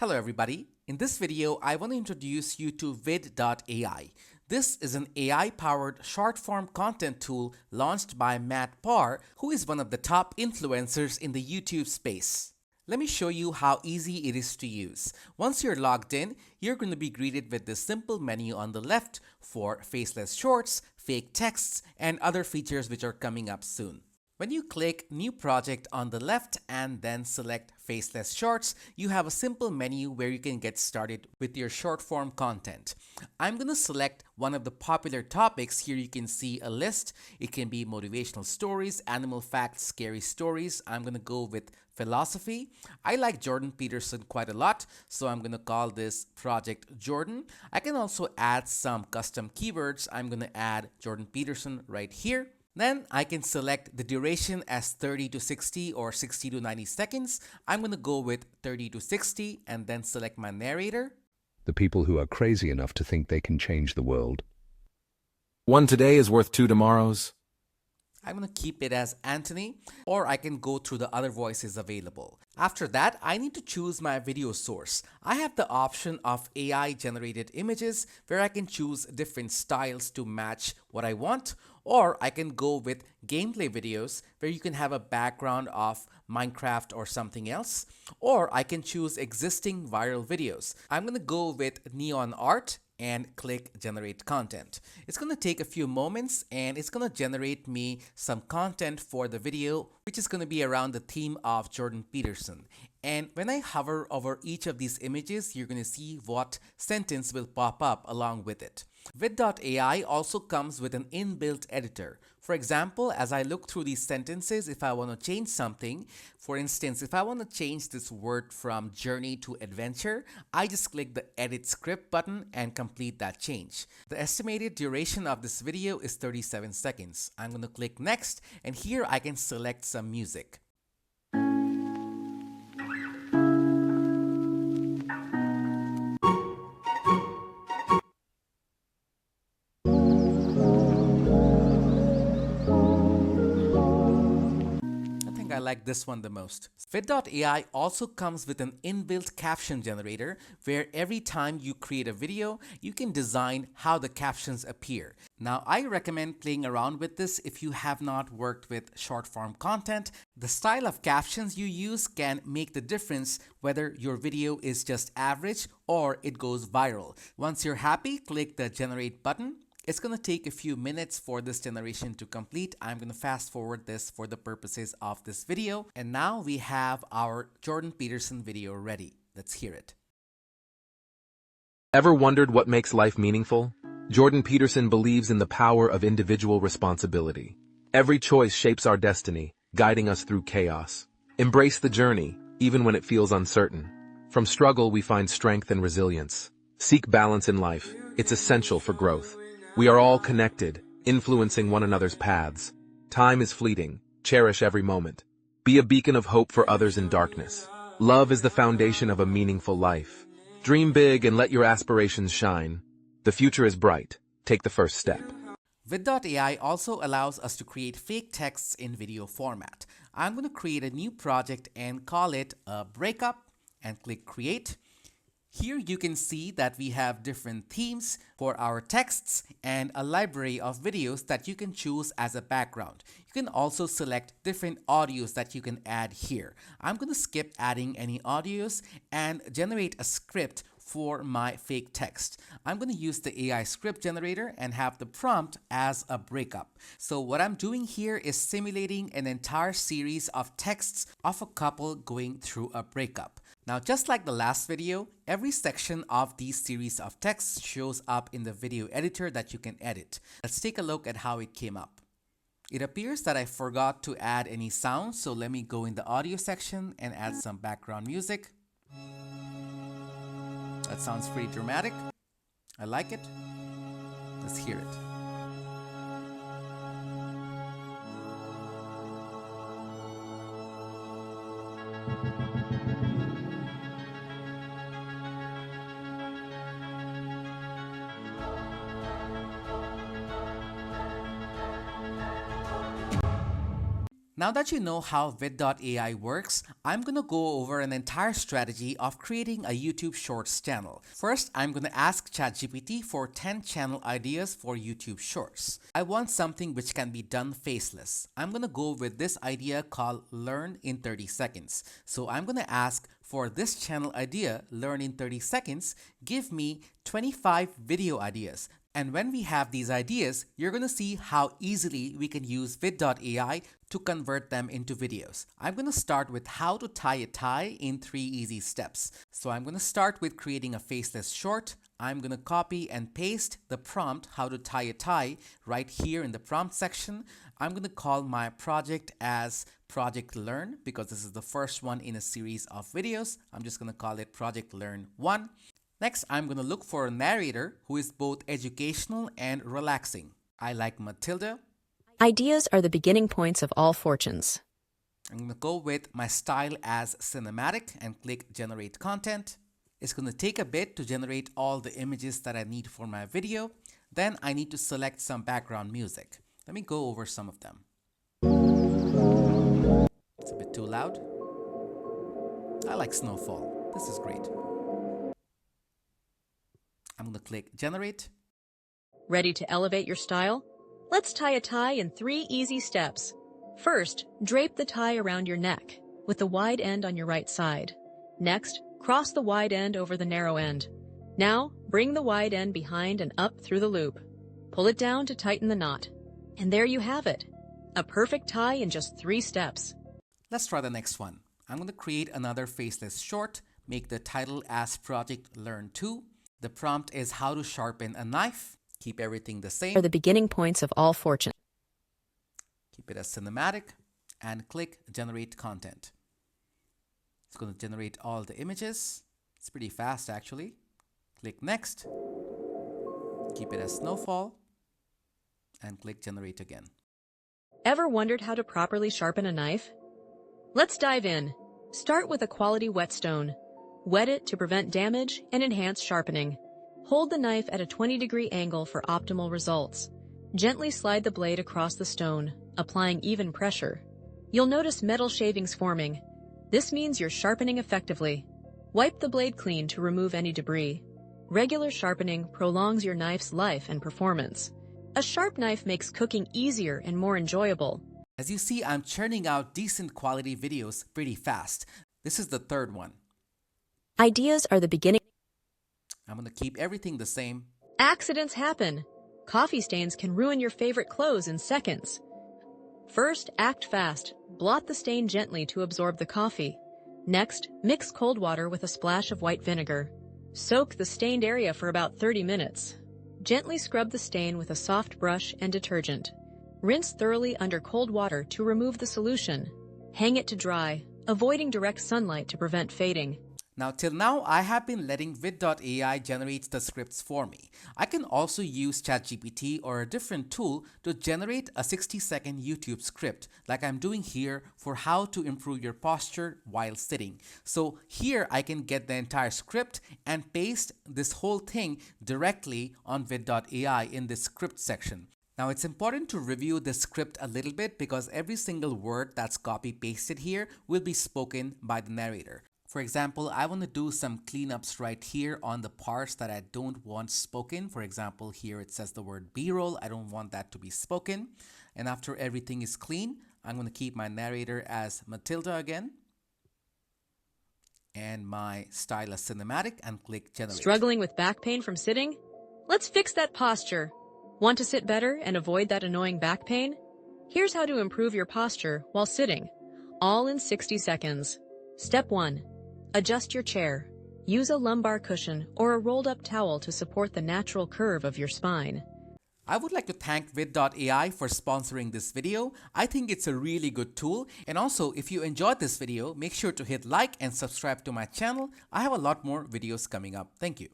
Hello everybody. In this video, I want to introduce you to vid.ai. This is an AI-powered short-form content tool launched by Matt Parr, who is one of the top influencers in the YouTube space. Let me show you how easy it is to use. Once you're logged in, you're going to be greeted with this simple menu on the left for faceless shorts, fake texts, and other features which are coming up soon. When you click New Project on the left and then select Faceless Shorts, you have a simple menu where you can get started with your short form content. I'm going to select one of the popular topics. Here you can see a list. It can be motivational stories, animal facts, scary stories. I'm going to go with philosophy. I like Jordan Peterson quite a lot, so I'm going to call this Project Jordan. I can also add some custom keywords. I'm going to add Jordan Peterson right here. Then I can select the duration as 30 to 60 or 60 to 90 seconds. I'm going to go with 30 to 60 and then select my narrator. The people who are crazy enough to think they can change the world. One today is worth two tomorrows. I'm going to keep it as Anthony, or I can go through the other voices available. After that, I need to choose my video source. I have the option of AI generated images where I can choose different styles to match what I want, or I can go with gameplay videos where you can have a background of Minecraft or something else, or I can choose existing viral videos. I'm going to go with neon art and click generate content. It's going to take a few moments and it's going to generate me some content for the video, which is going to be around the theme of Jordan Peterson. And when I hover over each of these images, you're going to see what sentence will pop up along with it. Vid.ai also comes with an inbuilt editor. For example, as I look through these sentences, if I want to change something, for instance, if I want to change this word from journey to adventure, I just click the edit script button and complete that change. The estimated duration of this video is 37 seconds. I'm going to click next, and here I can select some music. I like this one the most. Vid.ai also comes with an inbuilt caption generator where every time you create a video, you can design how the captions appear. Now, I recommend playing around with this if you have not worked with short form content. The style of captions you use can make the difference whether your video is just average or it goes viral. Once you're happy, click the generate button. It's going to take a few minutes for this generation to complete. I'm going to fast forward this for the purposes of this video. And now we have our Jordan Peterson video ready. Let's hear it. Ever wondered what makes life meaningful? Jordan Peterson believes in the power of individual responsibility. Every choice shapes our destiny, guiding us through chaos. Embrace the journey, even when it feels uncertain. From struggle, we find strength and resilience. Seek balance in life. It's essential for growth. We are all connected, influencing one another's paths. Time is fleeting. Cherish every moment. Be a beacon of hope for others in darkness. Love is the foundation of a meaningful life. Dream big and let your aspirations shine. The future is bright. Take the first step. Vid.ai also allows us to create fake texts in video format. I'm going to create a new project and call it a breakup and click create. Here you can see that we have different themes for our texts and a library of videos that you can choose as a background. You can also select different audios that you can add here. I'm going to skip adding any audios and generate a script for my fake text. I'm going to use the AI script generator and have the prompt as a breakup. So what I'm doing here is simulating an entire series of texts of a couple going through a breakup. Now, just like the last video, every section of these series of texts shows up in the video editor that you can edit. Let's take a look at how it came up. It appears that I forgot to add any sounds, so let me go in the audio section and add some background music. That sounds pretty dramatic. I like it. Let's hear it. Now that you know how vid.ai works, I'm going to go over an entire strategy of creating a YouTube Shorts channel. First, I'm going to ask ChatGPT for 10 channel ideas for YouTube Shorts. I want something which can be done faceless. I'm going to go with this idea called Learn in 30 Seconds. So I'm going to ask for this channel idea, Learn in 30 Seconds, give me 25 video ideas. And when we have these ideas, you're going to see how easily we can use vid.ai to convert them into videos. I'm going to start with how to tie a tie in 3 easy steps. So I'm going to start with creating a faceless short. I'm going to copy and paste the prompt how to tie a tie right here in the prompt section. I'm going to call my project as Project Learn because this is the first one in a series of videos. I'm just going to call it Project Learn 1. Next, I'm going to look for a narrator who is both educational and relaxing. I like Matilda. Ideas are the beginning points of all fortunes. I'm going to go with my style as cinematic and click Generate Content. It's going to take a bit to generate all the images that I need for my video. Then I need to select some background music. Let me go over some of them. It's a bit too loud. I like Snowfall. This is great. I'm going to click Generate. Ready to elevate your style? Let's tie a tie in 3 easy steps. First, drape the tie around your neck with the wide end on your right side. Next, cross the wide end over the narrow end. Now, bring the wide end behind and up through the loop. Pull it down to tighten the knot. And there you have it. A perfect tie in just 3 steps. Let's try the next one. I'm going to create another faceless short, make the title as Project Learn 2. The prompt is how to sharpen a knife. Keep everything the same. Are the beginning points of all fortune. Keep it as cinematic and click Generate Content. It's going to generate all the images. It's pretty fast actually. Click Next. Keep it as Snowfall and click Generate again. Ever wondered how to properly sharpen a knife? Let's dive in. Start with a quality whetstone. Wet it to prevent damage and enhance sharpening. Hold the knife at a 20-degree angle for optimal results. Gently slide the blade across the stone, applying even pressure. You'll notice metal shavings forming. This means you're sharpening effectively. Wipe the blade clean to remove any debris. Regular sharpening prolongs your knife's life and performance. A sharp knife makes cooking easier and more enjoyable. As you see, I'm churning out decent quality videos pretty fast. This is the third one. Ideas are the beginning. I'm going to keep everything the same. Accidents happen. Coffee stains can ruin your favorite clothes in seconds. First, act fast. Blot the stain gently to absorb the coffee. Next, mix cold water with a splash of white vinegar. Soak the stained area for about 30 minutes. Gently scrub the stain with a soft brush and detergent. Rinse thoroughly under cold water to remove the solution. Hang it to dry, avoiding direct sunlight to prevent fading. Now, till now, I have been letting vid.ai generate the scripts for me. I can also use ChatGPT or a different tool to generate a 60-second YouTube script like I'm doing here for how to improve your posture while sitting. So here I can get the entire script and paste this whole thing directly on vid.ai in this script section. Now it's important to review the script a little bit because every single word that's copy pasted here will be spoken by the narrator. For example, I want to do some cleanups right here on the parts that I don't want spoken. For example, here it says the word B-roll. I don't want that to be spoken. And after everything is clean, I'm going to keep my narrator as Matilda again. And my style as cinematic and click Generate. Struggling with back pain from sitting? Let's fix that posture. Want to sit better and avoid that annoying back pain? Here's how to improve your posture while sitting, all in 60 seconds. Step 1. Adjust your chair. Use a lumbar cushion or a rolled-up towel to support the natural curve of your spine. I would like to thank vid.ai for sponsoring this video. I think it's a really good tool. And also, if you enjoyed this video, make sure to hit like and subscribe to my channel. I have a lot more videos coming up. Thank you.